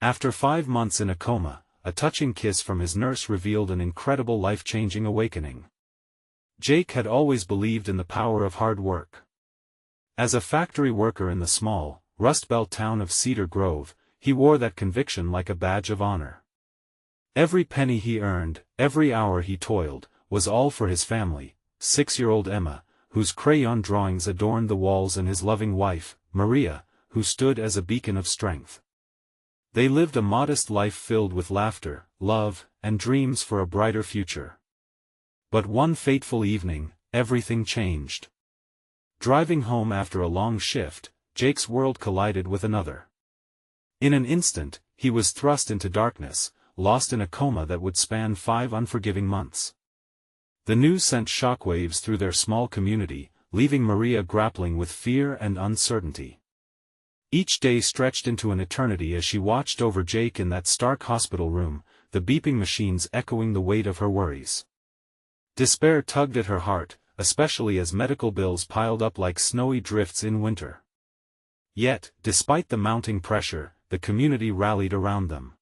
After 5 months in a coma, a touching kiss from his nurse revealed an incredible life-changing awakening. Jake had always believed in the power of hard work. As a factory worker in the small, Rust Belt town of Cedar Grove, he wore that conviction like a badge of honor. Every penny he earned, every hour he toiled, was all for his family, 6-year-old Emma, whose crayon drawings adorned the walls, and his loving wife, Maria, who stood as a beacon of strength. They lived a modest life filled with laughter, love, and dreams for a brighter future. But one fateful evening, everything changed. Driving home after a long shift, Jake's world collided with another. In an instant, he was thrust into darkness, lost in a coma that would span 5 unforgiving months. The news sent shockwaves through their small community, leaving Maria grappling with fear and uncertainty. Each day stretched into an eternity as she watched over Jake in that stark hospital room, the beeping machines echoing the weight of her worries. Despair tugged at her heart, especially as medical bills piled up like snowy drifts in winter. Yet, despite the mounting pressure, the community rallied around them.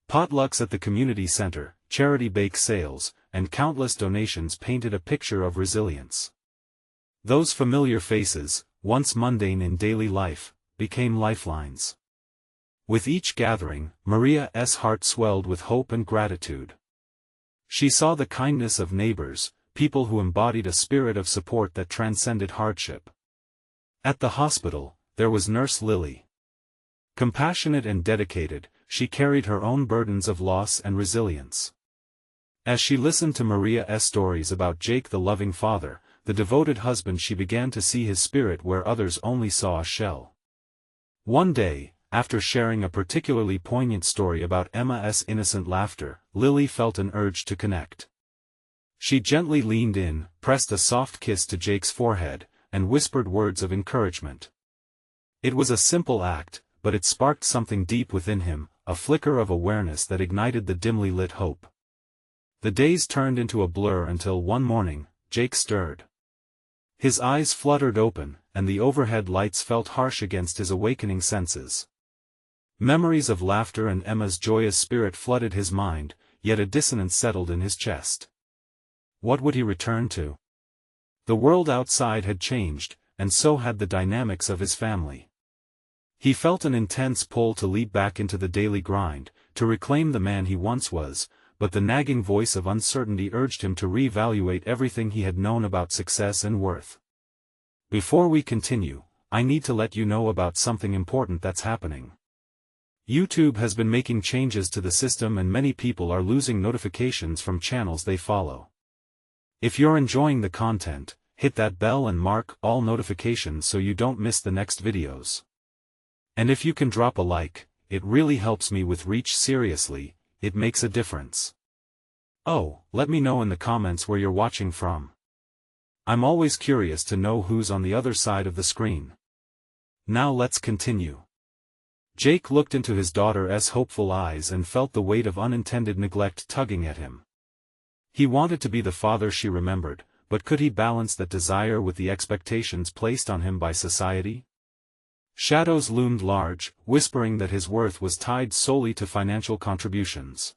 Potlucks at the community center, charity bake sales, and countless donations painted a picture of resilience. Those familiar faces, once mundane in daily life, became lifelines. With each gathering, Maria's heart swelled with hope and gratitude. She saw the kindness of neighbors, people who embodied a spirit of support that transcended hardship. At the hospital, there was Nurse Lily. Compassionate and dedicated, she carried her own burdens of loss and resilience. As she listened to Maria's stories about Jake, the loving father, the devoted husband, she began to see his spirit where others only saw a shell. One day, after sharing a particularly poignant story about Emma's innocent laughter, Lily felt an urge to connect. She gently leaned in, pressed a soft kiss to Jake's forehead, and whispered words of encouragement. It was a simple act, but it sparked something deep within him, a flicker of awareness that ignited the dimly lit hope. The days turned into a blur until one morning, Jake stirred. His eyes fluttered open, and the overhead lights felt harsh against his awakening senses. Memories of laughter and Emma's joyous spirit flooded his mind, yet a dissonance settled in his chest. What would he return to? The world outside had changed, and so had the dynamics of his family. He felt an intense pull to leap back into the daily grind, to reclaim the man he once was, but the nagging voice of uncertainty urged him to reevaluate everything he had known about success and worth. Before we continue, I need to let you know about something important that's happening. YouTube has been making changes to the system, and many people are losing notifications from channels they follow. If you're enjoying the content, hit that bell and mark all notifications so you don't miss the next videos. And if you can drop a like, it really helps me with reach. Seriously, it makes a difference. Oh, let me know in the comments where you're watching from. I'm always curious to know who's on the other side of the screen. Now let's continue. Jake looked into his daughter's hopeful eyes and felt the weight of unintended neglect tugging at him. He wanted to be the father she remembered, but could he balance that desire with the expectations placed on him by society? Shadows loomed large, whispering that his worth was tied solely to financial contributions.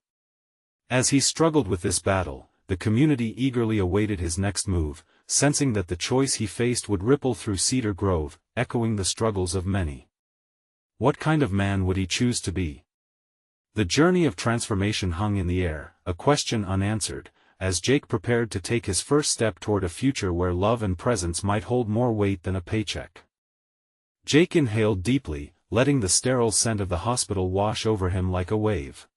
As he struggled with this battle, the community eagerly awaited his next move, sensing that the choice he faced would ripple through Cedar Grove, echoing the struggles of many. What kind of man would he choose to be? The journey of transformation hung in the air, a question unanswered, as Jake prepared to take his first step toward a future where love and presence might hold more weight than a paycheck. Jake inhaled deeply, letting the sterile scent of the hospital wash over him like a wave.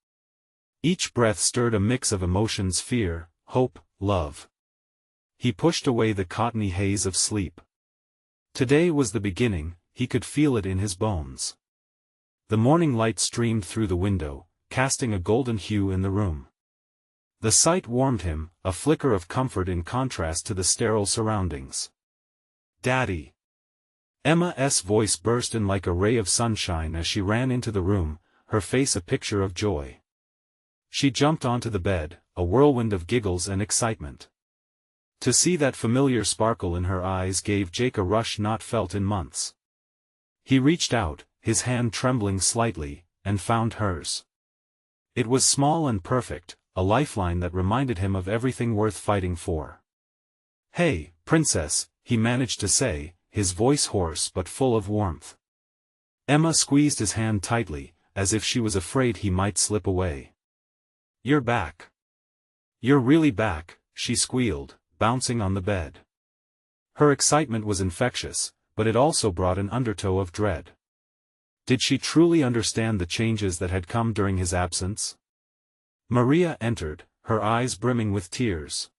Each breath stirred a mix of emotions: fear, hope, love. He pushed away the cottony haze of sleep. Today was the beginning, he could feel it in his bones. The morning light streamed through the window, casting a golden hue in the room. The sight warmed him, a flicker of comfort in contrast to the sterile surroundings. "Daddy!" Emma's voice burst in like a ray of sunshine as she ran into the room, her face a picture of joy. She jumped onto the bed, a whirlwind of giggles and excitement. To see that familiar sparkle in her eyes gave Jake a rush not felt in months. He reached out, his hand trembling slightly, and found hers. It was small and perfect, a lifeline that reminded him of everything worth fighting for. "Hey, princess," he managed to say, his voice hoarse but full of warmth. Emma squeezed his hand tightly, as if she was afraid he might slip away. "You're back. You're really back," she squealed, bouncing on the bed. Her excitement was infectious, but it also brought an undertow of dread. Did she truly understand the changes that had come during his absence? Maria entered, her eyes brimming with tears.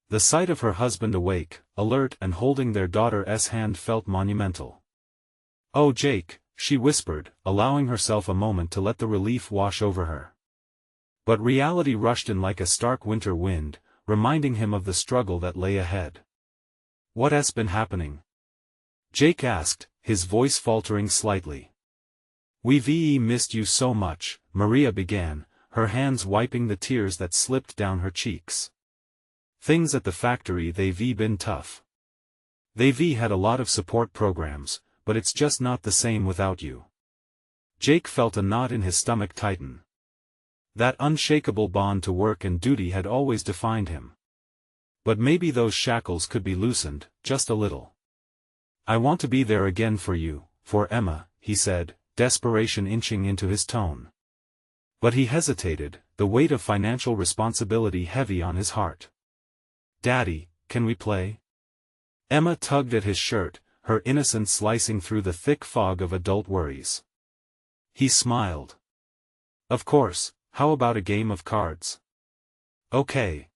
The sight of her husband awake, alert and holding their daughter's hand felt monumental. "Oh Jake," she whispered, allowing herself a moment to let the relief wash over her. But reality rushed in like a stark winter wind, reminding him of the struggle that lay ahead. "What has been happening?" Jake asked, his voice faltering slightly. "We've missed you so much," Maria began, her hands wiping the tears that slipped down her cheeks. "Things at the factory, they've been tough. They've had a lot of support programs, but it's just not the same without you." Jake felt a knot in his stomach tighten. That unshakable bond to work and duty had always defined him. But maybe those shackles could be loosened, just a little. "I want to be there again for you, for Emma," he said, desperation inching into his tone. But he hesitated, the weight of financial responsibility heavy on his heart. "Daddy, can we play?" Emma tugged at his shirt, her innocence slicing through the thick fog of adult worries. He smiled. "Of course, how about a game of cards?" "Okay."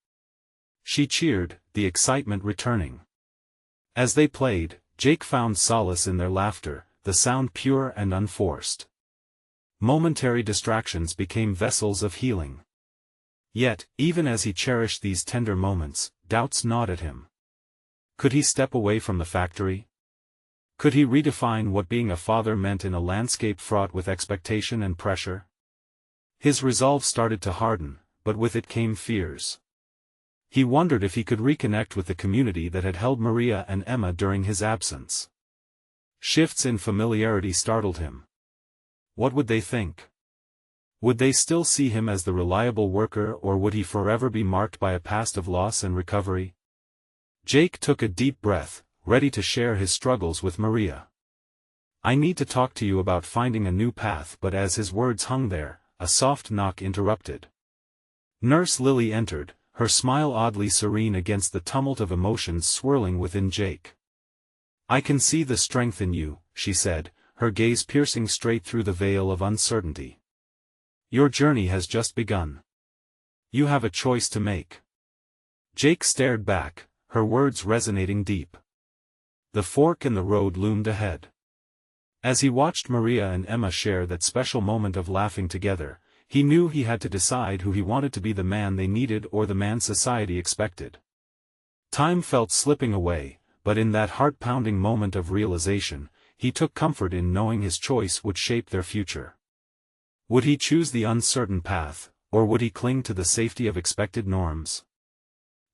She cheered, the excitement returning. As they played, Jake found solace in their laughter, the sound pure and unforced. Momentary distractions became vessels of healing. Yet, even as he cherished these tender moments, doubts gnawed at him. Could he step away from the factory? Could he redefine what being a father meant in a landscape fraught with expectation and pressure? His resolve started to harden, but with it came fears. He wondered if he could reconnect with the community that had held Maria and Emma during his absence. Shifts in familiarity startled him. What would they think? Would they still see him as the reliable worker, or would he forever be marked by a past of loss and recovery? Jake took a deep breath, ready to share his struggles with Maria. "I need to talk to you about finding a new path," but as his words hung there, a soft knock interrupted. Nurse Lily entered, her smile oddly serene against the tumult of emotions swirling within Jake. "I can see the strength in you," she said, her gaze piercing straight through the veil of uncertainty. "Your journey has just begun. You have a choice to make." Jake stared back, her words resonating deep. The fork in the road loomed ahead. As he watched Maria and Emma share that special moment of laughing together, he knew he had to decide who he wanted to be, the man they needed or the man society expected. Time felt slipping away, but in that heart-pounding moment of realization, he took comfort in knowing his choice would shape their future. Would he choose the uncertain path, or would he cling to the safety of expected norms?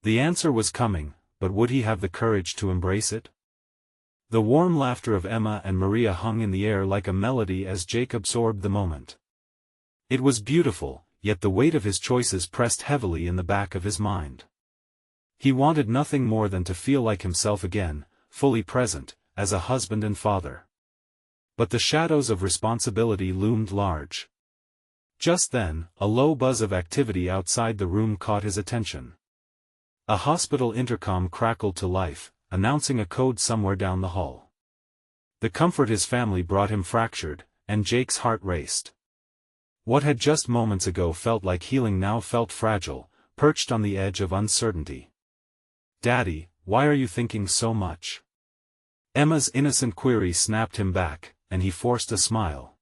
The answer was coming, but would he have the courage to embrace it? The warm laughter of Emma and Maria hung in the air like a melody as Jake absorbed the moment. It was beautiful, yet the weight of his choices pressed heavily in the back of his mind. He wanted nothing more than to feel like himself again, fully present, as a husband and father. But the shadows of responsibility loomed large. Just then, a low buzz of activity outside the room caught his attention. A hospital intercom crackled to life, announcing a code somewhere down the hall. The comfort his family brought him fractured, and Jake's heart raced. What had just moments ago felt like healing now felt fragile, perched on the edge of uncertainty. "Daddy, why are you thinking so much?" Emma's innocent query snapped him back, and he forced a smile.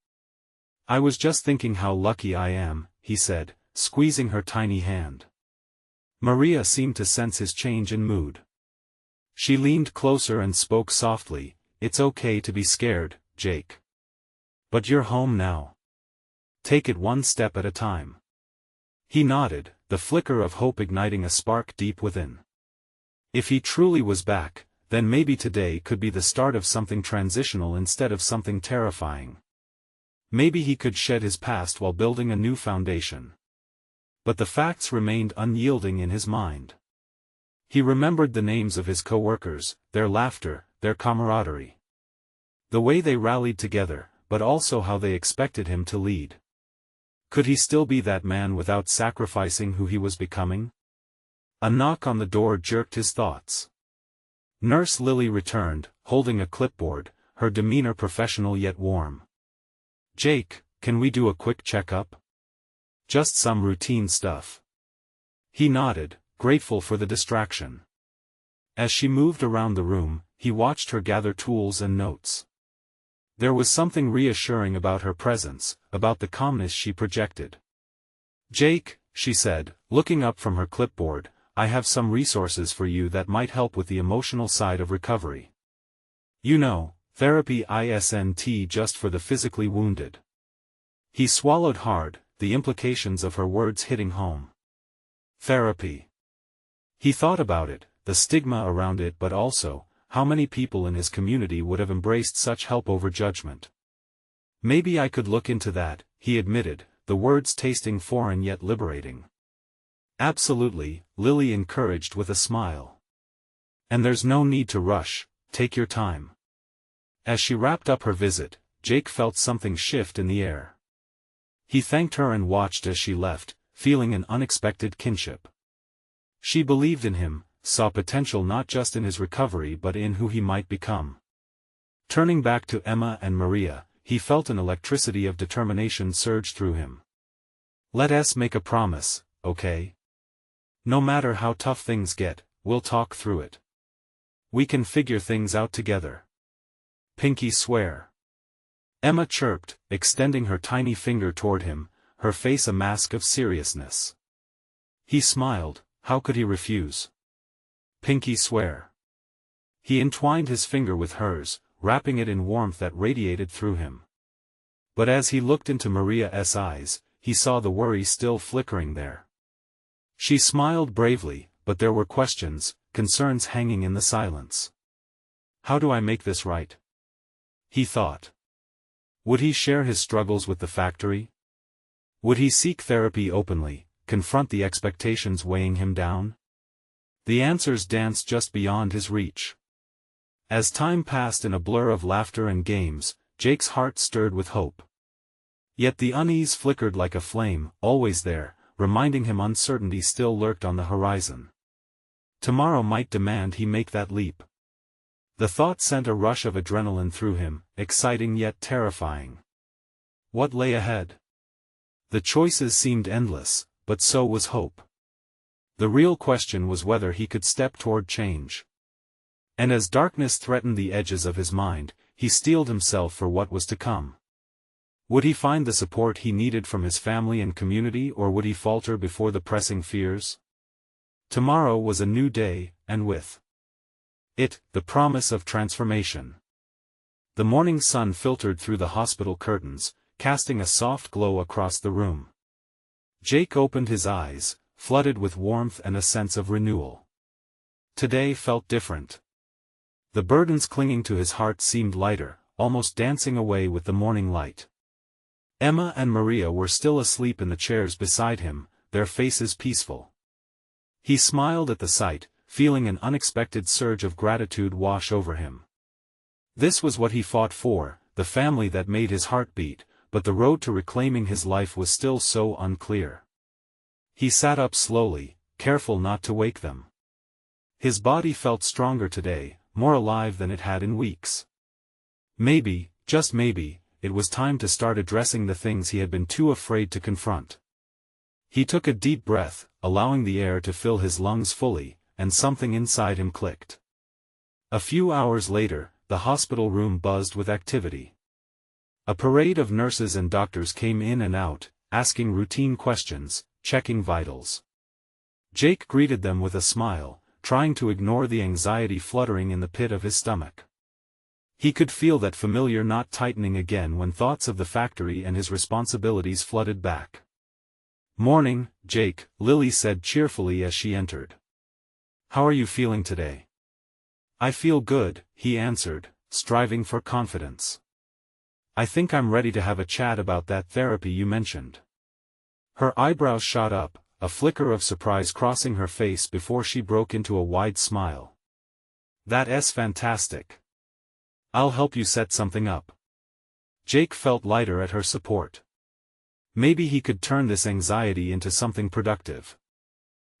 "I was just thinking how lucky I am," he said, squeezing her tiny hand. Maria seemed to sense his change in mood. She leaned closer and spoke softly, "It's okay to be scared, Jake. But you're home now. Take it one step at a time." He nodded, the flicker of hope igniting a spark deep within. If he truly was back, then maybe today could be the start of something transitional instead of something terrifying. Maybe he could shed his past while building a new foundation. But the facts remained unyielding in his mind. He remembered the names of his co-workers, their laughter, their camaraderie. The way they rallied together, but also how they expected him to lead. Could he still be that man without sacrificing who he was becoming? A knock on the door jerked his thoughts. Nurse Lily returned, holding a clipboard, her demeanor professional yet warm. "Jake, can we do a quick checkup? Just some routine stuff." He nodded, grateful for the distraction. As she moved around the room, he watched her gather tools and notes. There was something reassuring about her presence, about the calmness she projected. "Jake," she said, looking up from her clipboard, "I have some resources for you that might help with the emotional side of recovery. You know, therapy isn't just for the physically wounded." He swallowed hard, the implications of her words hitting home. Therapy. He thought about it, the stigma around it, but also, how many people in his community would have embraced such help over judgment. "Maybe I could look into that," he admitted, the words tasting foreign yet liberating. "Absolutely," Lily encouraged with a smile. "And there's no need to rush, take your time." As she wrapped up her visit, Jake felt something shift in the air. He thanked her and watched as she left, feeling an unexpected kinship. She believed in him, saw potential not just in his recovery but in who he might become. Turning back to Emma and Maria, he felt an electricity of determination surge through him. "Let's make a promise, okay? No matter how tough things get, we'll talk through it. We can figure things out together. Pinky swear." Emma chirped, extending her tiny finger toward him, her face a mask of seriousness. He smiled, how could he refuse? "Pinky swear." He entwined his finger with hers, wrapping it in warmth that radiated through him. But as he looked into Maria's eyes, he saw the worry still flickering there. She smiled bravely, but there were questions, concerns hanging in the silence. "How do I make this right?" he thought. Would he share his struggles with the factory? Would he seek therapy openly, confront the expectations weighing him down? The answers danced just beyond his reach. As time passed in a blur of laughter and games, Jake's heart stirred with hope. Yet the unease flickered like a flame, always there, reminding him uncertainty still lurked on the horizon. Tomorrow might demand he make that leap. The thought sent a rush of adrenaline through him, exciting yet terrifying. What lay ahead? The choices seemed endless, but so was hope. The real question was whether he could step toward change. And as darkness threatened the edges of his mind, he steeled himself for what was to come. Would he find the support he needed from his family and community, or would he falter before the pressing fears? Tomorrow was a new day, and with it, the promise of transformation. The morning sun filtered through the hospital curtains, casting a soft glow across the room. Jake opened his eyes, flooded with warmth and a sense of renewal. Today felt different. The burdens clinging to his heart seemed lighter, almost dancing away with the morning light. Emma and Maria were still asleep in the chairs beside him, their faces peaceful. He smiled at the sight, feeling an unexpected surge of gratitude wash over him. This was what he fought for, the family that made his heart beat, but the road to reclaiming his life was still so unclear. He sat up slowly, careful not to wake them. His body felt stronger today, more alive than it had in weeks. Maybe, just maybe, it was time to start addressing the things he had been too afraid to confront. He took a deep breath, allowing the air to fill his lungs fully, and something inside him clicked. A few hours later, the hospital room buzzed with activity. A parade of nurses and doctors came in and out, asking routine questions, checking vitals. Jake greeted them with a smile, trying to ignore the anxiety fluttering in the pit of his stomach. He could feel that familiar knot tightening again when thoughts of the factory and his responsibilities flooded back. "Morning, Jake," Lily said cheerfully as she entered. "How are you feeling today?" "I feel good," he answered, striving for confidence. I think I'm ready to have a chat about that therapy you mentioned. Her eyebrows shot up, a flicker of surprise crossing her face before she broke into a wide smile. That's fantastic. I'll help you set something up. Jake felt lighter at her support. Maybe he could turn this anxiety into something productive.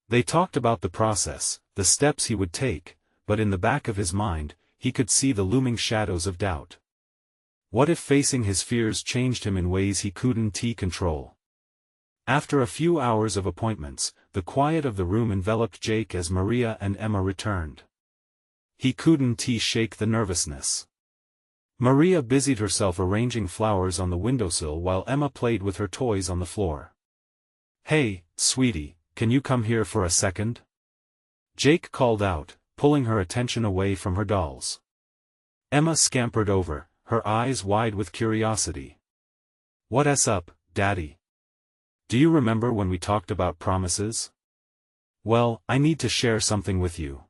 They talked about the process, the steps he would take, but in the back of his mind, he could see the looming shadows of doubt. What if facing his fears changed him in ways he couldn't control? After a few hours of appointments, the quiet of the room enveloped Jake as Maria and Emma returned. He couldn't shake the nervousness. Maria busied herself arranging flowers on the windowsill while Emma played with her toys on the floor. Hey, sweetie, can you come here for a second? Jake called out, pulling her attention away from her dolls. Emma scampered over, her eyes wide with curiosity. What's up, Daddy? Do you remember when we talked about promises? Well, I need to share something with you.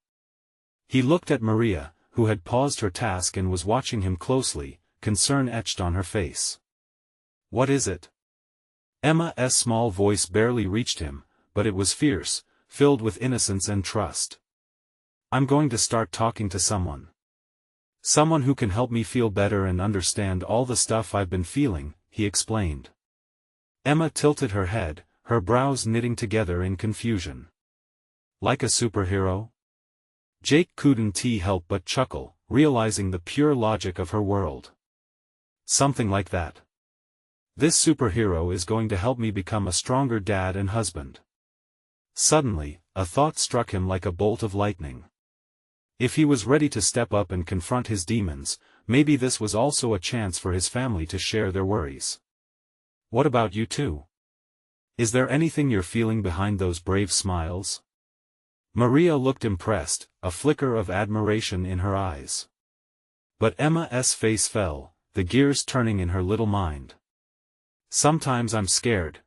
He looked at Maria, who had paused her task and was watching him closely, concern etched on her face. What is it? Emma's small voice barely reached him, but it was fierce, filled with innocence and trust. I'm going to start talking to someone. Someone who can help me feel better and understand all the stuff I've been feeling, he explained. Emma tilted her head, her brows knitting together in confusion. Like a superhero? Jake couldn't help but chuckle, realizing the pure logic of her world. Something like that. This superhero is going to help me become a stronger dad and husband. Suddenly, a thought struck him like a bolt of lightning. If he was ready to step up and confront his demons, maybe this was also a chance for his family to share their worries. What about you two? Is there anything you're feeling behind those brave smiles? Maria looked impressed, a flicker of admiration in her eyes. But Emma's face fell, the gears turning in her little mind. Sometimes I'm scared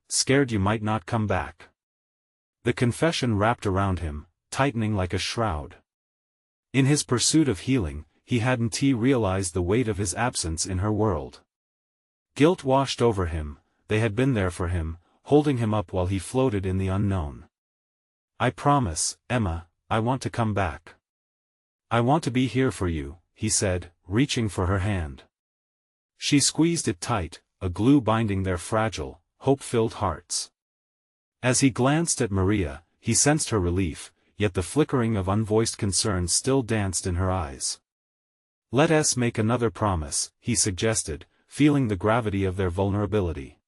you might not come back. The confession wrapped around him, tightening like a shroud. In his pursuit of healing, he hadn't realized the weight of his absence in her world. Guilt washed over him, they had been there for him, holding him up while he floated in the unknown. I promise, Emma, I want to come back. I want to be here for you, he said, reaching for her hand. She squeezed it tight, a glue binding their fragile, hope-filled hearts. As he glanced at Maria, he sensed her relief, yet the flickering of unvoiced concern still danced in her eyes. Let us make another promise, he suggested, feeling the gravity of their vulnerability.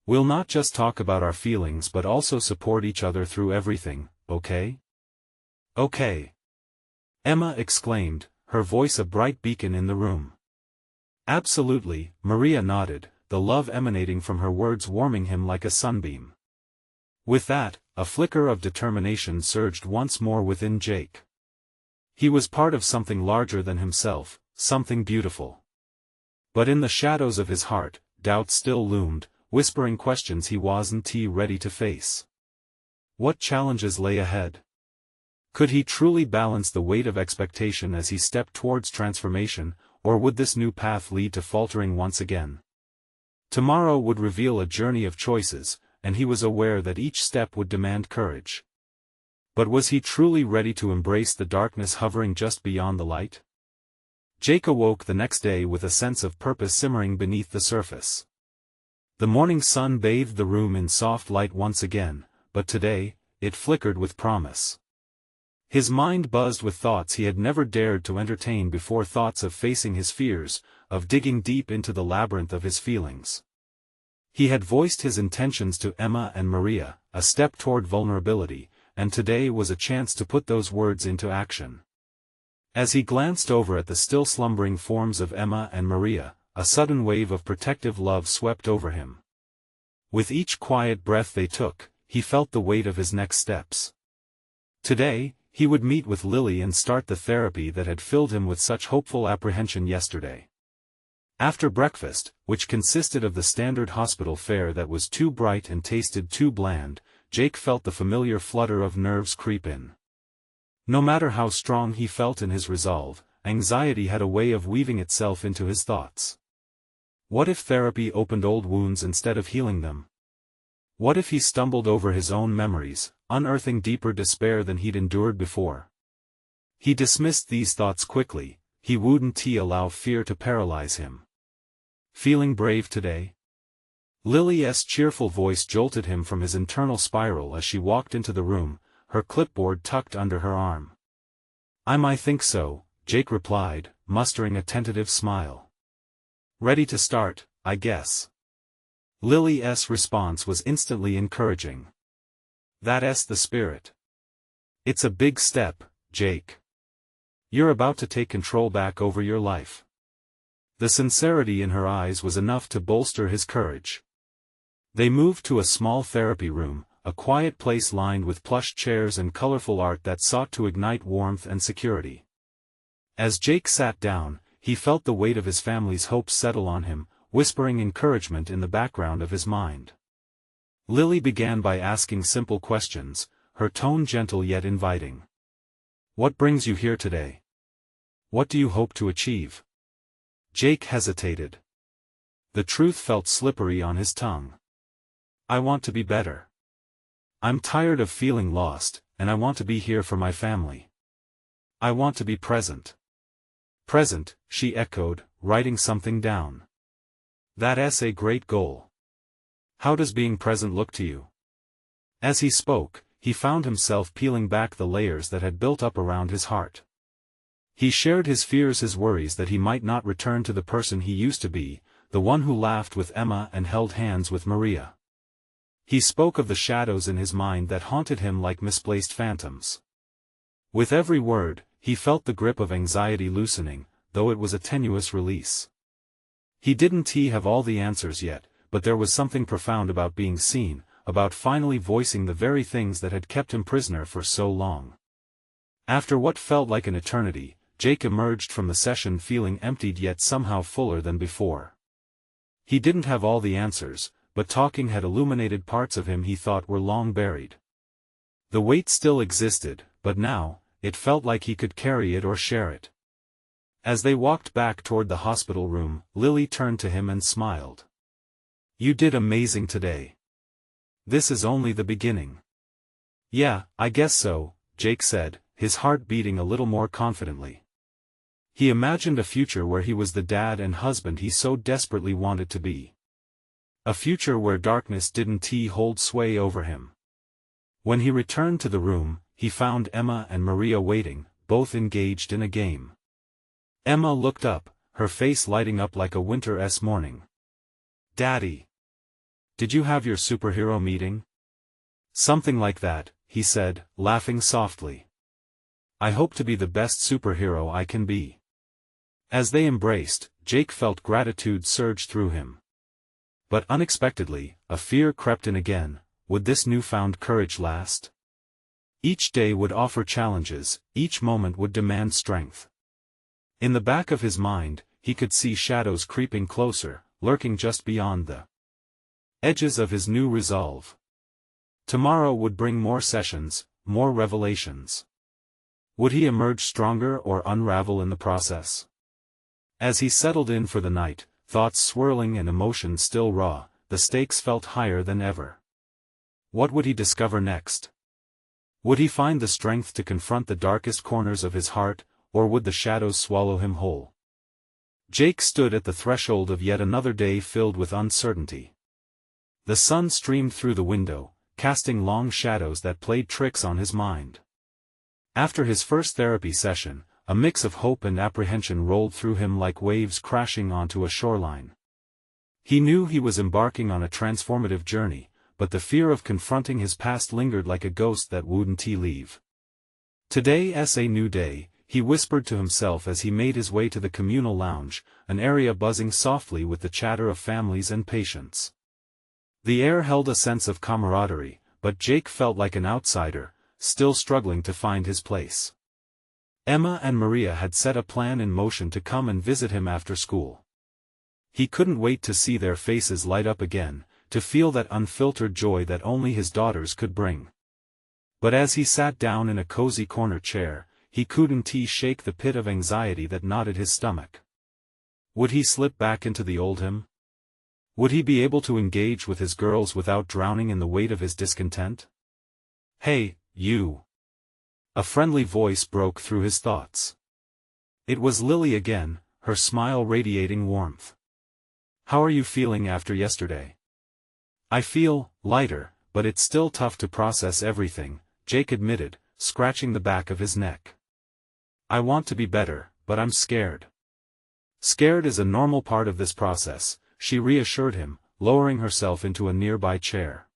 We'll not just talk about our feelings but also support each other through everything, okay? Okay. Emma exclaimed, her voice a bright beacon in the room. Absolutely, Maria nodded, the love emanating from her words warming him like a sunbeam. With that, a flicker of determination surged once more within Jake. He was part of something larger than himself, something beautiful. But in the shadows of his heart, doubt still loomed, whispering questions he wasn't ready to face. What challenges lay ahead? Could he truly balance the weight of expectation as he stepped towards transformation, or would this new path lead to faltering once again? Tomorrow would reveal a journey of choices, and he was aware that each step would demand courage. But was he truly ready to embrace the darkness hovering just beyond the light? Jake awoke the next day with a sense of purpose simmering beneath the surface. The morning sun bathed the room in soft light once again, but today, it flickered with promise. His mind buzzed with thoughts he had never dared to entertain before, thoughts of facing his fears, of digging deep into the labyrinth of his feelings. He had voiced his intentions to Emma and Maria, a step toward vulnerability, and today was a chance to put those words into action. As he glanced over at the still slumbering forms of Emma and Maria, a sudden wave of protective love swept over him. With each quiet breath they took, he felt the weight of his next steps. Today, he would meet with Lily and start the therapy that had filled him with such hopeful apprehension yesterday. After breakfast, which consisted of the standard hospital fare that was too bright and tasted too bland, Jake felt the familiar flutter of nerves creep in. No matter how strong he felt in his resolve, anxiety had a way of weaving itself into his thoughts. What if therapy opened old wounds instead of healing them? What if he stumbled over his own memories, unearthing deeper despair than he'd endured before? He dismissed these thoughts quickly. He wouldn't allow fear to paralyze him. Feeling brave today? Lily's cheerful voice jolted him from his internal spiral as she walked into the room, her clipboard tucked under her arm. I think so, Jake replied, mustering a tentative smile. Ready to start, I guess. Lily's response was instantly encouraging. That's the spirit. It's a big step, Jake. You're about to take control back over your life. The sincerity in her eyes was enough to bolster his courage. They moved to a small therapy room, a quiet place lined with plush chairs and colorful art that sought to ignite warmth and security. As Jake sat down, he felt the weight of his family's hopes settle on him, whispering encouragement in the background of his mind. Lily began by asking simple questions, her tone gentle yet inviting. What brings you here today? What do you hope to achieve? Jake hesitated. The truth felt slippery on his tongue. I want to be better. I'm tired of feeling lost, and I want to be here for my family. I want to be present. Present, she echoed, writing something down. That's a great goal. How does being present look to you? As he spoke, he found himself peeling back the layers that had built up around his heart. He shared his fears, his worries that he might not return to the person he used to be, the one who laughed with Emma and held hands with Maria. He spoke of the shadows in his mind that haunted him like misplaced phantoms. With every word, he felt the grip of anxiety loosening, though it was a tenuous release. He didn't have all the answers yet, but there was something profound about being seen, about finally voicing the very things that had kept him prisoner for so long. After what felt like an eternity, Jake emerged from the session feeling emptied yet somehow fuller than before. He didn't have all the answers, but talking had illuminated parts of him he thought were long buried. The weight still existed, but now, it felt like he could carry it or share it. As they walked back toward the hospital room, Lily turned to him and smiled. You did amazing today. This is only the beginning. Yeah, I guess so, Jake said, his heart beating a little more confidently. He imagined a future where he was the dad and husband he so desperately wanted to be. A future where darkness didn't hold sway over him. When he returned to the room, he found Emma and Maria waiting, both engaged in a game. Emma looked up, her face lighting up like a winter's morning. Daddy! Did you have your superhero meeting? Something like that, he said, laughing softly. I hope to be the best superhero I can be. As they embraced, Jake felt gratitude surge through him. But unexpectedly, a fear crept in again. Would this newfound courage last? Each day would offer challenges, each moment would demand strength. In the back of his mind, he could see shadows creeping closer, lurking just beyond the edges of his new resolve. Tomorrow would bring more sessions, more revelations. Would he emerge stronger or unravel in the process? As he settled in for the night, thoughts swirling and emotions still raw, the stakes felt higher than ever. What would he discover next? Would he find the strength to confront the darkest corners of his heart, or would the shadows swallow him whole? Jake stood at the threshold of yet another day filled with uncertainty. The sun streamed through the window, casting long shadows that played tricks on his mind. After his first therapy session, a mix of hope and apprehension rolled through him like waves crashing onto a shoreline. He knew he was embarking on a transformative journey, but the fear of confronting his past lingered like a ghost that wouldn't leave. Today's a new day, he whispered to himself as he made his way to the communal lounge, an area buzzing softly with the chatter of families and patients. The air held a sense of camaraderie, but Jake felt like an outsider, still struggling to find his place. Emma and Maria had set a plan in motion to come and visit him after school. He couldn't wait to see their faces light up again, to feel that unfiltered joy that only his daughters could bring. But as he sat down in a cozy corner chair, he couldn't shake the pit of anxiety that knotted his stomach. Would he slip back into the old him? Would he be able to engage with his girls without drowning in the weight of his discontent? "Hey, you!" A friendly voice broke through his thoughts. It was Lily again, her smile radiating warmth. "How are you feeling after yesterday?" "I feel lighter, but it's still tough to process everything," Jake admitted, scratching the back of his neck. "I want to be better, but I'm scared." "Scared is a normal part of this process," she reassured him, lowering herself into a nearby chair.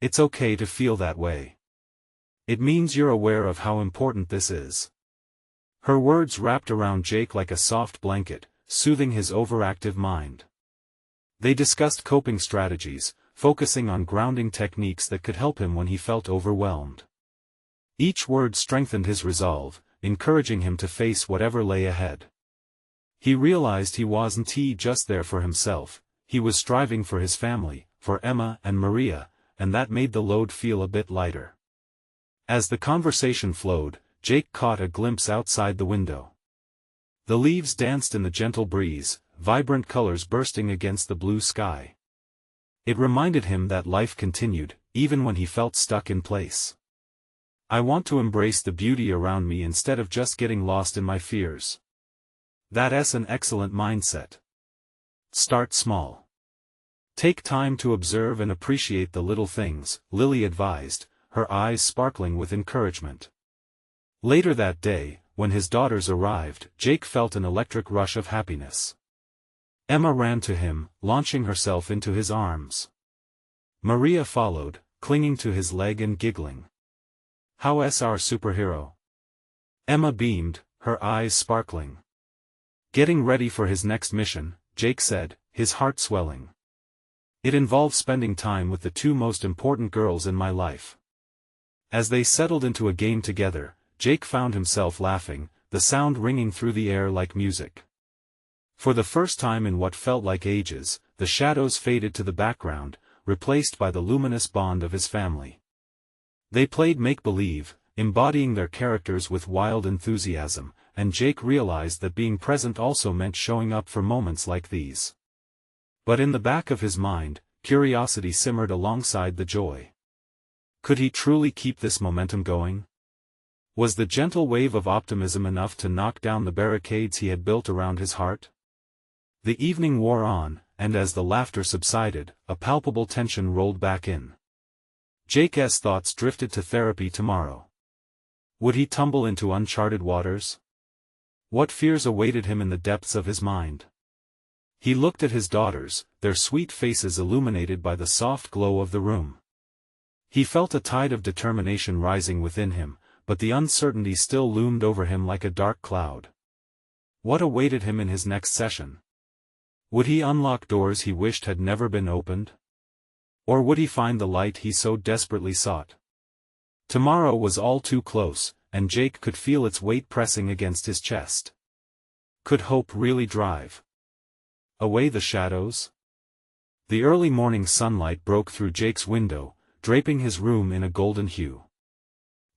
"It's okay to feel that way. It means you're aware of how important this is." Her words wrapped around Jake like a soft blanket, soothing his overactive mind. They discussed coping strategies, focusing on grounding techniques that could help him when he felt overwhelmed. Each word strengthened his resolve, encouraging him to face whatever lay ahead. He realized he wasn't just there for himself, he was striving for his family, for Emma and Maria, and that made the load feel a bit lighter. As the conversation flowed, Jake caught a glimpse outside the window. The leaves danced in the gentle breeze, vibrant colors bursting against the blue sky. It reminded him that life continued, even when he felt stuck in place. "I want to embrace the beauty around me instead of just getting lost in my fears." That's an excellent mindset. Start small. Take time to observe and appreciate the little things, Lily advised, her eyes sparkling with encouragement. Later that day, when his daughters arrived, Jake felt an electric rush of happiness. Emma ran to him, launching herself into his arms. Maria followed, clinging to his leg and giggling. "How's our superhero?" Emma beamed, her eyes sparkling. "Getting ready for his next mission," Jake said, his heart swelling. "It involves spending time with the two most important girls in my life." As they settled into a game together, Jake found himself laughing, the sound ringing through the air like music. For the first time in what felt like ages, the shadows faded to the background, replaced by the luminous bond of his family. They played make-believe, embodying their characters with wild enthusiasm, and Jake realized that being present also meant showing up for moments like these. But in the back of his mind, curiosity simmered alongside the joy. Could he truly keep this momentum going? Was the gentle wave of optimism enough to knock down the barricades he had built around his heart? The evening wore on, and as the laughter subsided, a palpable tension rolled back in. Jake's thoughts drifted to therapy tomorrow. Would he tumble into uncharted waters? What fears awaited him in the depths of his mind? He looked at his daughters, their sweet faces illuminated by the soft glow of the room. He felt a tide of determination rising within him, but the uncertainty still loomed over him like a dark cloud. What awaited him in his next session? Would he unlock doors he wished had never been opened? Or would he find the light he so desperately sought? Tomorrow was all too close, and Jake could feel its weight pressing against his chest. Could hope really drive away the shadows? The early morning sunlight broke through Jake's window, draping his room in a golden hue.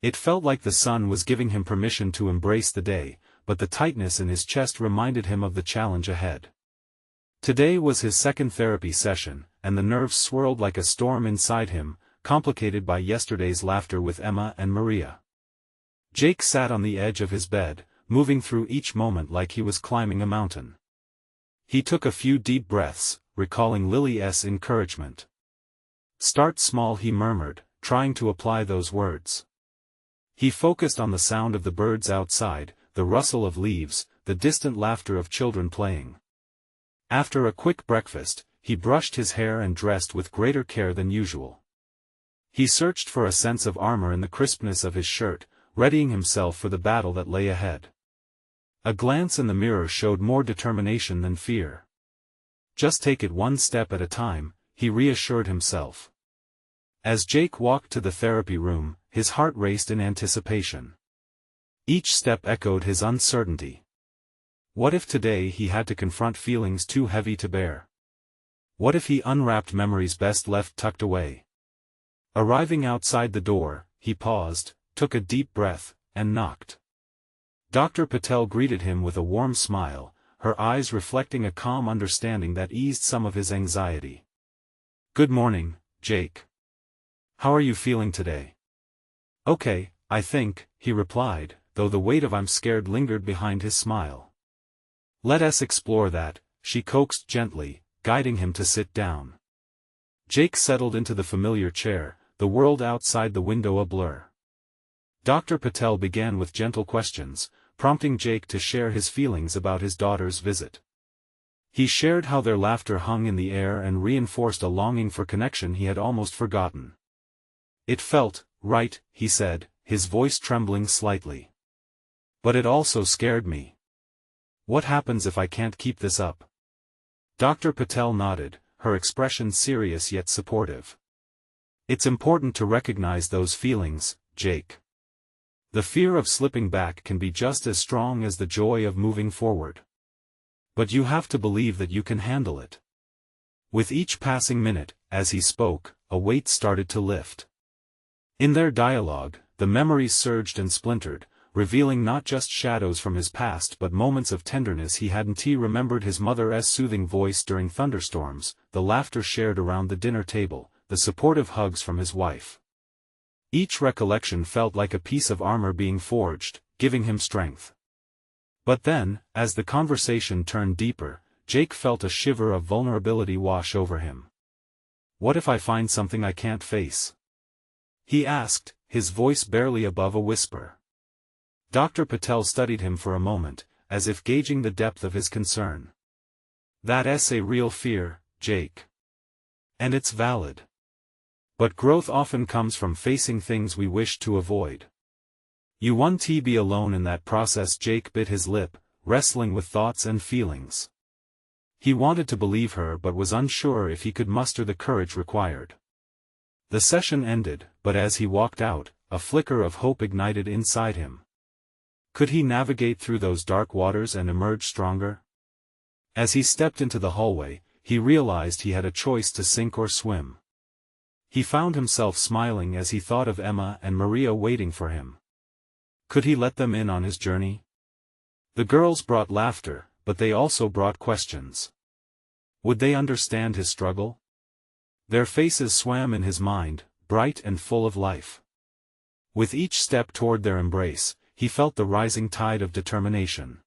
It felt like the sun was giving him permission to embrace the day, but the tightness in his chest reminded him of the challenge ahead. Today was his second therapy session, and the nerves swirled like a storm inside him, complicated by yesterday's laughter with Emma and Maria. Jake sat on the edge of his bed, moving through each moment like he was climbing a mountain. He took a few deep breaths, recalling Lily's encouragement. "Start small," he murmured, trying to apply those words. He focused on the sound of the birds outside, the rustle of leaves, the distant laughter of children playing. After a quick breakfast, he brushed his hair and dressed with greater care than usual. He searched for a sense of armor in the crispness of his shirt, readying himself for the battle that lay ahead. A glance in the mirror showed more determination than fear. Just take it one step at a time, he reassured himself. As Jake walked to the therapy room, his heart raced in anticipation. Each step echoed his uncertainty. What if today he had to confront feelings too heavy to bear? What if he unwrapped memories best left tucked away? Arriving outside the door, he paused, took a deep breath, and knocked. Dr. Patel greeted him with a warm smile, her eyes reflecting a calm understanding that eased some of his anxiety. "Good morning, Jake. How are you feeling today?" "Okay, I think," he replied, though the weight of "I'm scared" lingered behind his smile. "Let us explore that," she coaxed gently, guiding him to sit down. Jake settled into the familiar chair, the world outside the window a blur. Dr. Patel began with gentle questions, prompting Jake to share his feelings about his daughter's visit. He shared how their laughter hung in the air and reinforced a longing for connection he had almost forgotten. "It felt right," he said, his voice trembling slightly. "But it also scared me. What happens if I can't keep this up?" Dr. Patel nodded, her expression serious yet supportive. "It's important to recognize those feelings, Jake. The fear of slipping back can be just as strong as the joy of moving forward. But you have to believe that you can handle it." With each passing minute, as he spoke, a weight started to lift. In their dialogue, the memories surged and splintered, revealing not just shadows from his past but moments of tenderness he hadn't. He remembered his mother's soothing voice during thunderstorms, the laughter shared around the dinner table, the supportive hugs from his wife. Each recollection felt like a piece of armor being forged, giving him strength. But then, as the conversation turned deeper, Jake felt a shiver of vulnerability wash over him. "What if I find something I can't face?" he asked, his voice barely above a whisper. Dr. Patel studied him for a moment, as if gauging the depth of his concern. "That's a real fear, Jake. And it's valid. But growth often comes from facing things we wish to avoid. You won't be alone in that process." Jake bit his lip, wrestling with thoughts and feelings. He wanted to believe her but was unsure if he could muster the courage required. The session ended, but as he walked out, a flicker of hope ignited inside him. Could he navigate through those dark waters and emerge stronger? As he stepped into the hallway, he realized he had a choice to sink or swim. He found himself smiling as he thought of Emma and Maria waiting for him. Could he let them in on his journey? The girls brought laughter, but they also brought questions. Would they understand his struggle? Their faces swam in his mind, bright and full of life. With each step toward their embrace, he felt the rising tide of determination.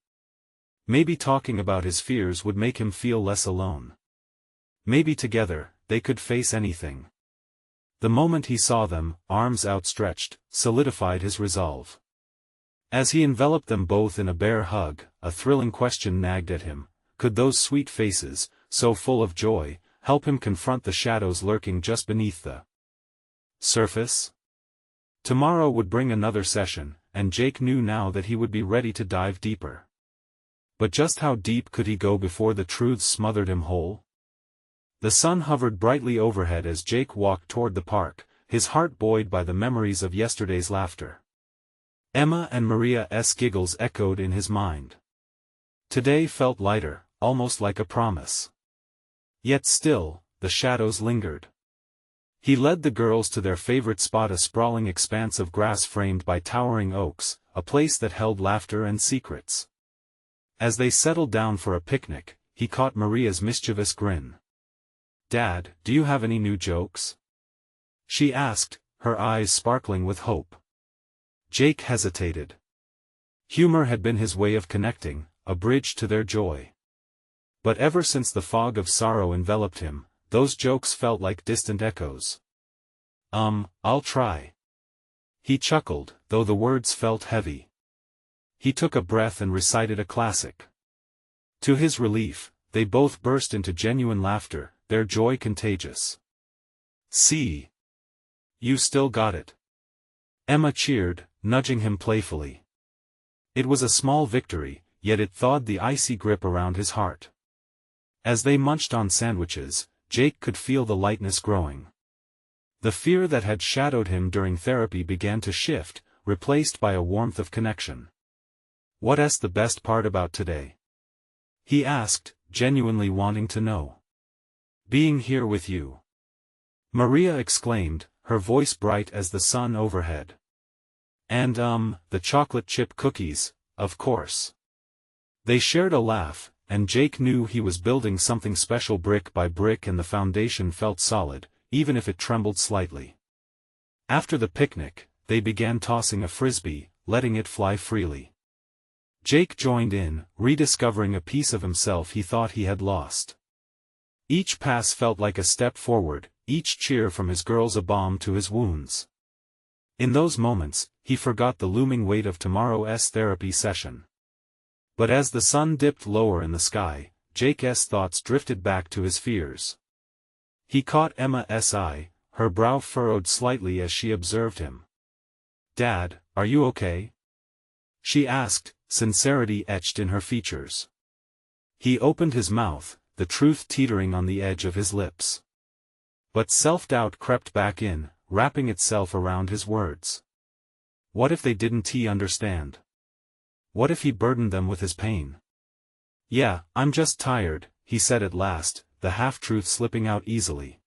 Maybe talking about his fears would make him feel less alone. Maybe together, they could face anything. The moment he saw them, arms outstretched, solidified his resolve. As he enveloped them both in a bare hug, a thrilling question nagged at him: could those sweet faces, so full of joy, help him confront the shadows lurking just beneath the surface? Tomorrow would bring another session, and Jake knew now that he would be ready to dive deeper. But just how deep could he go before the truths smothered him whole? The sun hovered brightly overhead as Jake walked toward the park, his heart buoyed by the memories of yesterday's laughter. Emma and Maria's giggles echoed in his mind. Today felt lighter, almost like a promise. Yet still, the shadows lingered. He led the girls to their favorite spot, a sprawling expanse of grass framed by towering oaks, a place that held laughter and secrets. As they settled down for a picnic, he caught Maria's mischievous grin. "Dad, do you have any new jokes?" she asked, her eyes sparkling with hope. Jake hesitated. Humor had been his way of connecting, a bridge to their joy. But ever since the fog of sorrow enveloped him, those jokes felt like distant echoes. I'll try." He chuckled, though the words felt heavy. He took a breath and recited a classic. To his relief, they both burst into genuine laughter, their joy contagious. "See? You still got it," Emma cheered, nudging him playfully. It was a small victory, yet it thawed the icy grip around his heart. As they munched on sandwiches, Jake could feel the lightness growing. The fear that had shadowed him during therapy began to shift, replaced by a warmth of connection. "What's the best part about today?" he asked, genuinely wanting to know. "Being here with you," Maria exclaimed, her voice bright as the sun overhead. "And the chocolate chip cookies, of course." They shared a laugh, and Jake knew he was building something special brick by brick, and the foundation felt solid, even if it trembled slightly. After the picnic, they began tossing a frisbee, letting it fly freely. Jake joined in, rediscovering a piece of himself he thought he had lost. Each pass felt like a step forward, each cheer from his girls a balm to his wounds. In those moments, he forgot the looming weight of tomorrow's therapy session. But as the sun dipped lower in the sky, Jake's thoughts drifted back to his fears. He caught Emma's eye, her brow furrowed slightly as she observed him. "Dad, are you okay?" she asked, sincerity etched in her features. He opened his mouth, the truth teetering on the edge of his lips. But self-doubt crept back in, wrapping itself around his words. What if they didn't understand? What if he burdened them with his pain? "Yeah, I'm just tired," he said at last, the half-truth slipping out easily.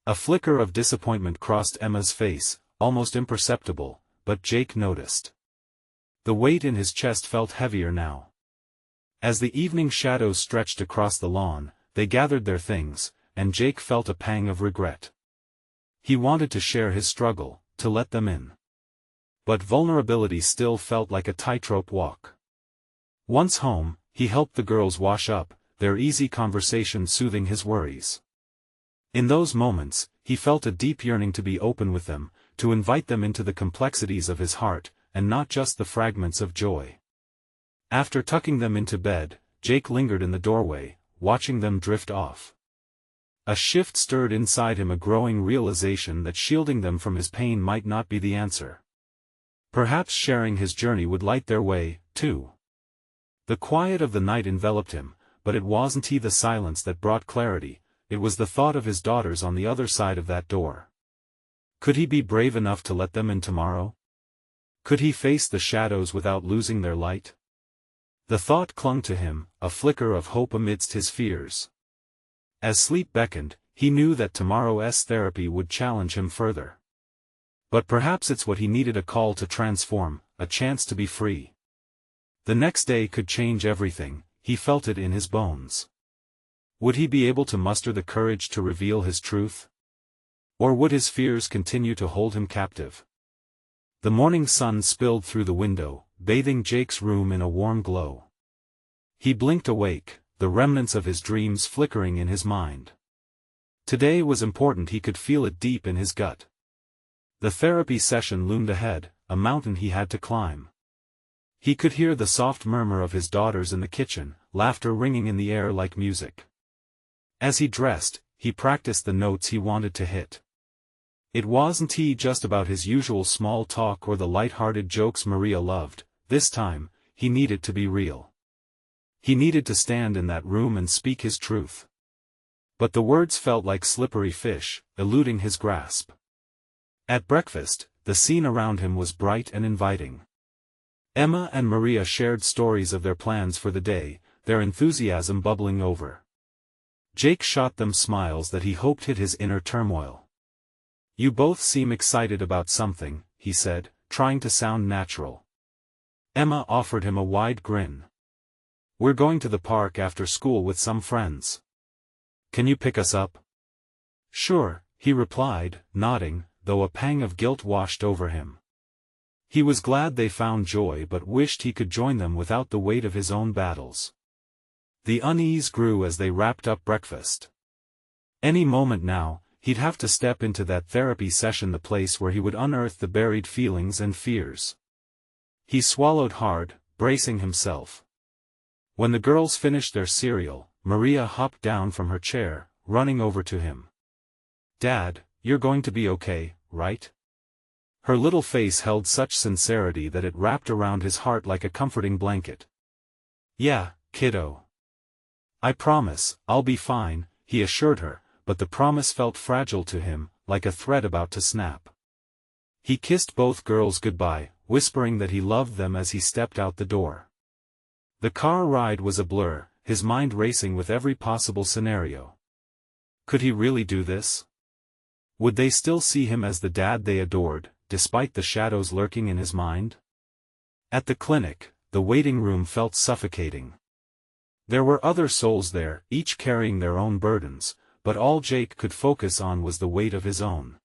A flicker of disappointment crossed Emma's face, almost imperceptible, but Jake noticed. The weight in his chest felt heavier now. As the evening shadows stretched across the lawn, they gathered their things, and Jake felt a pang of regret. He wanted to share his struggle, to let them in. But vulnerability still felt like a tightrope walk. Once home, he helped the girls wash up, their easy conversation soothing his worries. In those moments, he felt a deep yearning to be open with them, to invite them into the complexities of his heart, and not just the fragments of joy. After tucking them into bed, Jake lingered in the doorway, watching them drift off. A shift stirred inside him, a growing realization that shielding them from his pain might not be the answer. Perhaps sharing his journey would light their way, too. The quiet of the night enveloped him, but it wasn't the silence that brought clarity, it was the thought of his daughters on the other side of that door. Could he be brave enough to let them in tomorrow? Could he face the shadows without losing their light? The thought clung to him, a flicker of hope amidst his fears. As sleep beckoned, he knew that tomorrow's therapy would challenge him further. But perhaps it's what he needed, a call to transform, a chance to be free. The next day could change everything, he felt it in his bones. Would he be able to muster the courage to reveal his truth? Or would his fears continue to hold him captive? The morning sun spilled through the window, bathing Jake's room in a warm glow. He blinked awake, the remnants of his dreams flickering in his mind. Today was important, he could feel it deep in his gut. The therapy session loomed ahead, a mountain he had to climb. He could hear the soft murmur of his daughters in the kitchen, laughter ringing in the air like music. As he dressed, he practiced the notes he wanted to hit. It wasn't just about his usual small talk or the light-hearted jokes Maria loved. This time, he needed to be real. He needed to stand in that room and speak his truth. But the words felt like slippery fish, eluding his grasp. At breakfast, the scene around him was bright and inviting. Emma and Maria shared stories of their plans for the day, their enthusiasm bubbling over. Jake shot them smiles that he hoped hid his inner turmoil. "You both seem excited about something," he said, trying to sound natural. Emma offered him a wide grin. "We're going to the park after school with some friends. Can you pick us up?" "Sure," he replied, nodding, though a pang of guilt washed over him. He was glad they found joy but wished he could join them without the weight of his own battles. The unease grew as they wrapped up breakfast. Any moment now, he'd have to step into that therapy session, the place where he would unearth the buried feelings and fears. He swallowed hard, bracing himself. When the girls finished their cereal, Maria hopped down from her chair, running over to him. "Dad, you're going to be okay, right?" Her little face held such sincerity that it wrapped around his heart like a comforting blanket. "Yeah, kiddo. I promise, I'll be fine," he assured her, but the promise felt fragile to him, like a thread about to snap. He kissed both girls goodbye, whispering that he loved them as he stepped out the door. The car ride was a blur, his mind racing with every possible scenario. Could he really do this? Would they still see him as the dad they adored, despite the shadows lurking in his mind? At the clinic, the waiting room felt suffocating. There were other souls there, each carrying their own burdens, but all Jake could focus on was the weight of his own.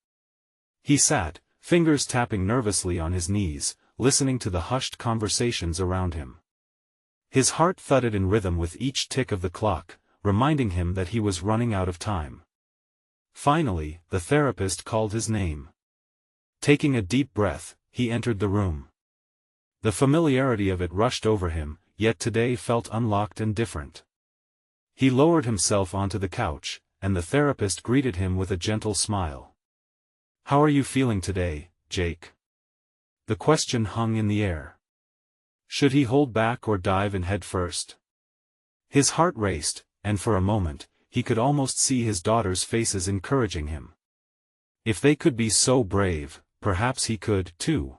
He sat, fingers tapping nervously on his knees, listening to the hushed conversations around him. His heart thudded in rhythm with each tick of the clock, reminding him that he was running out of time. Finally, the therapist called his name. Taking a deep breath, he entered the room. The familiarity of it rushed over him, yet today felt unlocked and different. He lowered himself onto the couch, and the therapist greeted him with a gentle smile. "How are you feeling today, Jake?" The question hung in the air. Should he hold back or dive in head first? His heart raced, and for a moment, he could almost see his daughters' faces encouraging him. If they could be so brave, perhaps he could, too.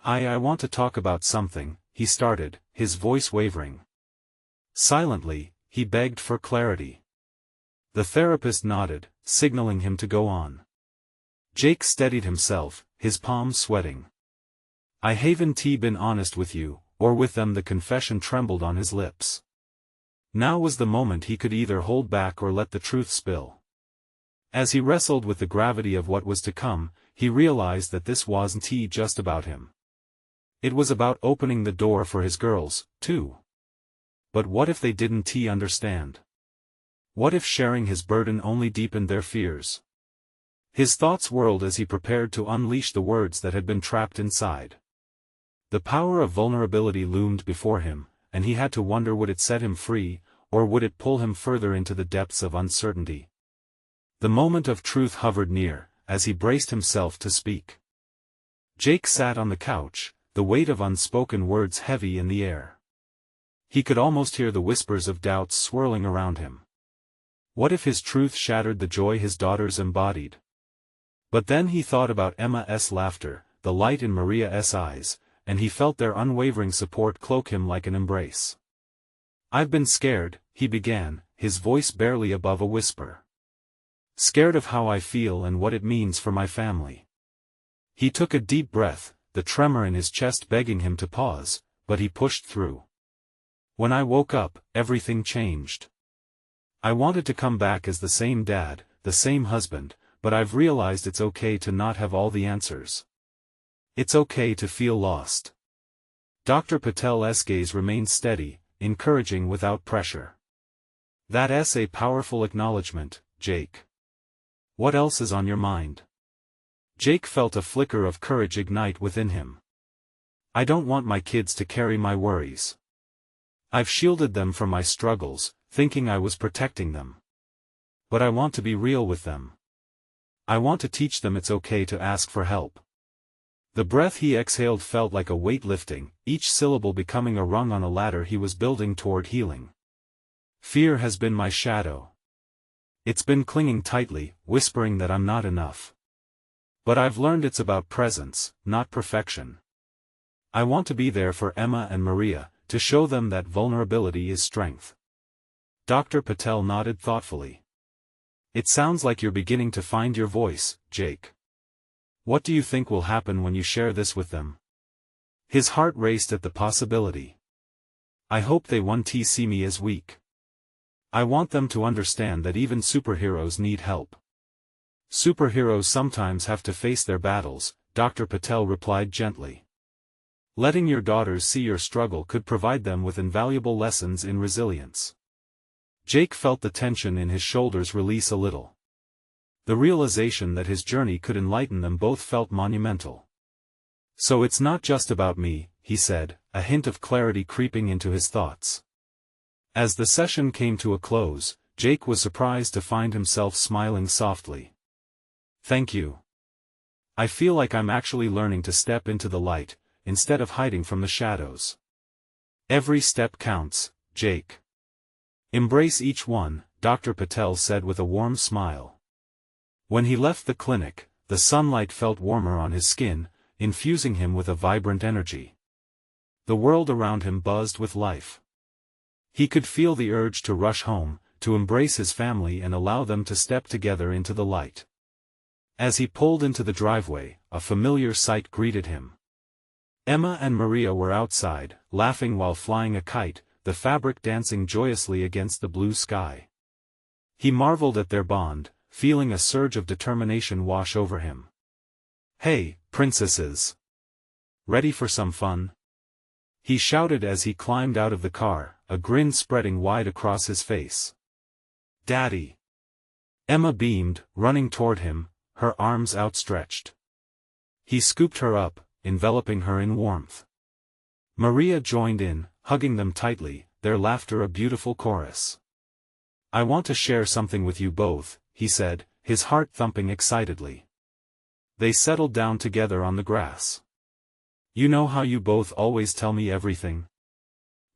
I want to talk about something," he started, his voice wavering. Silently, he begged for clarity. The therapist nodded, signaling him to go on. Jake steadied himself, his palms sweating. "I haven't been honest with you, or with them." The confession trembled on his lips. Now was the moment he could either hold back or let the truth spill. As he wrestled with the gravity of what was to come, he realized that this wasn't just about him. It was about opening the door for his girls, too. But what if they didn't understand? What if sharing his burden only deepened their fears? His thoughts whirled as he prepared to unleash the words that had been trapped inside. The power of vulnerability loomed before him, and he had to wonder, would it set him free, or would it pull him further into the depths of uncertainty? The moment of truth hovered near, as he braced himself to speak. Jake sat on the couch, the weight of unspoken words heavy in the air. He could almost hear the whispers of doubts swirling around him. What if his truth shattered the joy his daughters embodied? But then he thought about Emma's laughter, the light in Maria's eyes, and he felt their unwavering support cloak him like an embrace. "I've been scared," he began, his voice barely above a whisper. "Scared of how I feel and what it means for my family." He took a deep breath, the tremor in his chest begging him to pause, but he pushed through. "When I woke up, everything changed. I wanted to come back as the same dad, the same husband, but I've realized it's okay to not have all the answers. It's okay to feel lost." Dr. Patel's gaze remained steady, encouraging without pressure. "That's a powerful acknowledgement, Jake. What else is on your mind?" Jake felt a flicker of courage ignite within him. "I don't want my kids to carry my worries. I've shielded them from my struggles, thinking I was protecting them. But I want to be real with them. I want to teach them it's okay to ask for help." The breath he exhaled felt like a weight lifting, each syllable becoming a rung on a ladder he was building toward healing. "Fear has been my shadow. It's been clinging tightly, whispering that I'm not enough. But I've learned it's about presence, not perfection. I want to be there for Emma and Maria, to show them that vulnerability is strength." Dr. Patel nodded thoughtfully. "It sounds like you're beginning to find your voice, Jake. What do you think will happen when you share this with them?" His heart raced at the possibility. "I hope they won't see me as weak. I want them to understand that even superheroes need help." "Superheroes sometimes have to face their battles," Dr. Patel replied gently. "Letting your daughters see your struggle could provide them with invaluable lessons in resilience." Jake felt the tension in his shoulders release a little. The realization that his journey could enlighten them both felt monumental. "So it's not just about me," he said, a hint of clarity creeping into his thoughts. As the session came to a close, Jake was surprised to find himself smiling softly. "Thank you. I feel like I'm actually learning to step into the light, instead of hiding from the shadows. Every step counts, Jake. Embrace each one," Dr. Patel said with a warm smile. When he left the clinic, the sunlight felt warmer on his skin, infusing him with a vibrant energy. The world around him buzzed with life. He could feel the urge to rush home, to embrace his family and allow them to step together into the light. As he pulled into the driveway, a familiar sight greeted him. Emma and Maria were outside, laughing while flying a kite, the fabric dancing joyously against the blue sky. He marveled at their bond, feeling a surge of determination wash over him. "Hey, princesses! Ready for some fun?" he shouted as he climbed out of the car, a grin spreading wide across his face. "Daddy!" Emma beamed, running toward him, her arms outstretched. He scooped her up, enveloping her in warmth. Maria joined in, hugging them tightly, their laughter a beautiful chorus. "I want to share something with you both," he said, his heart thumping excitedly. They settled down together on the grass. "You know how you both always tell me everything?"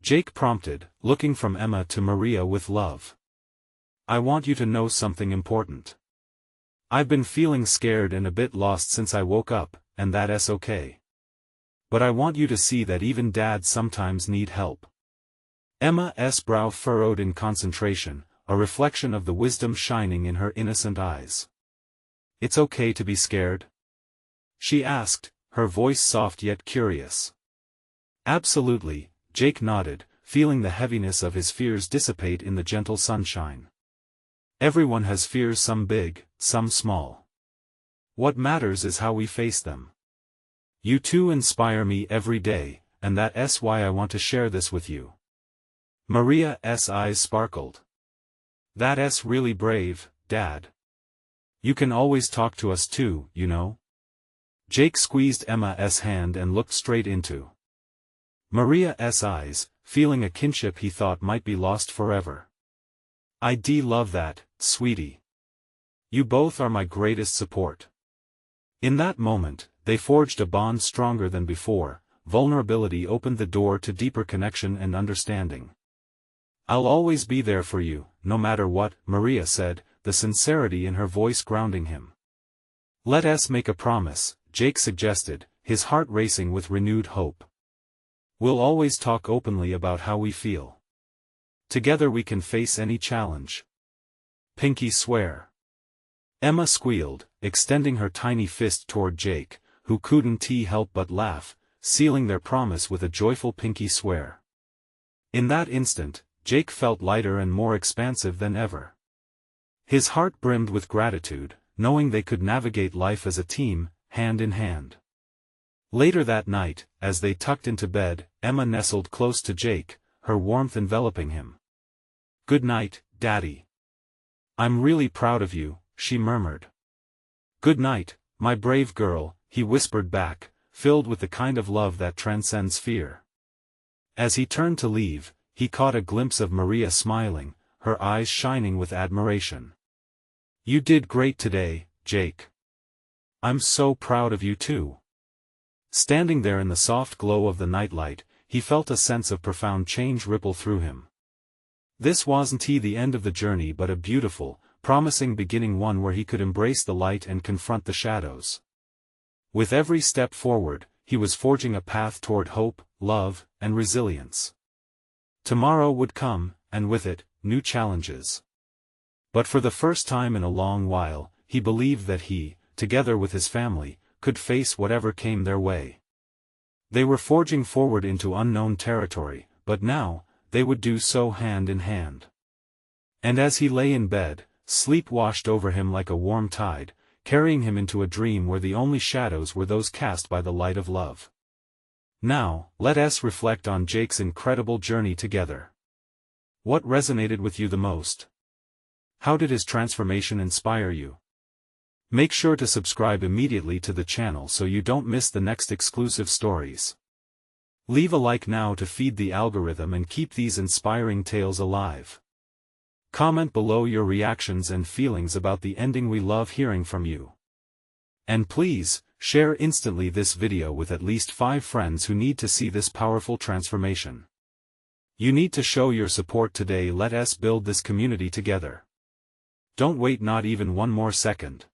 Jake prompted, looking from Emma to Maria with love. "I want you to know something important. I've been feeling scared and a bit lost since I woke up, and that's okay. But I want you to see that even dads sometimes need help." Emma's brow furrowed in concentration, a reflection of the wisdom shining in her innocent eyes. "It's okay to be scared?" she asked, her voice soft yet curious. "Absolutely," Jake nodded, feeling the heaviness of his fears dissipate in the gentle sunshine. "Everyone has fears, some big, some small. What matters is how we face them. You two inspire me every day, and that's why I want to share this with you." Maria's eyes sparkled. "That's really brave, Dad. You can always talk to us too, you know." Jake squeezed Emma's hand and looked straight into Maria's eyes, feeling a kinship he thought might be lost forever. "I love that, sweetie. You both are my greatest support." In that moment, they forged a bond stronger than before. Vulnerability opened the door to deeper connection and understanding. "I'll always be there for you, no matter what," Maria said, the sincerity in her voice grounding him. "Let us make a promise," Jake suggested, his heart racing with renewed hope. "We'll always talk openly about how we feel. Together we can face any challenge. Pinky swear." Emma squealed, extending her tiny fist toward Jake, who couldn't help but laugh, sealing their promise with a joyful pinky swear. In that instant, Jake felt lighter and more expansive than ever. His heart brimmed with gratitude, knowing they could navigate life as a team, hand in hand. Later that night, as they tucked into bed, Emma nestled close to Jake, her warmth enveloping him. "Good night, Daddy. I'm really proud of you," she murmured. "Good night, my brave girl," he whispered back, filled with the kind of love that transcends fear. As he turned to leave, he caught a glimpse of Maria smiling, her eyes shining with admiration. "You did great today, Jake. I'm so proud of you too." Standing there in the soft glow of the nightlight, he felt a sense of profound change ripple through him. This wasn't the end of the journey but a beautiful, promising beginning, one where he could embrace the light and confront the shadows. With every step forward, he was forging a path toward hope, love, and resilience. Tomorrow would come, and with it, new challenges. But for the first time in a long while, he believed that he, together with his family, could face whatever came their way. They were forging forward into unknown territory, but now, they would do so hand in hand. And as he lay in bed, sleep washed over him like a warm tide, carrying him into a dream where the only shadows were those cast by the light of love. Now, let us reflect on Jake's incredible journey together. What resonated with you the most? How did his transformation inspire you? Make sure to subscribe immediately to the channel so you don't miss the next exclusive stories. Leave a like now to feed the algorithm and keep these inspiring tales alive. Comment below your reactions and feelings about the ending. We love hearing from you. And please, share instantly this video with at least 5 friends who need to see this powerful transformation. You need to show your support today. Let us build this community together. Don't wait not even one more second.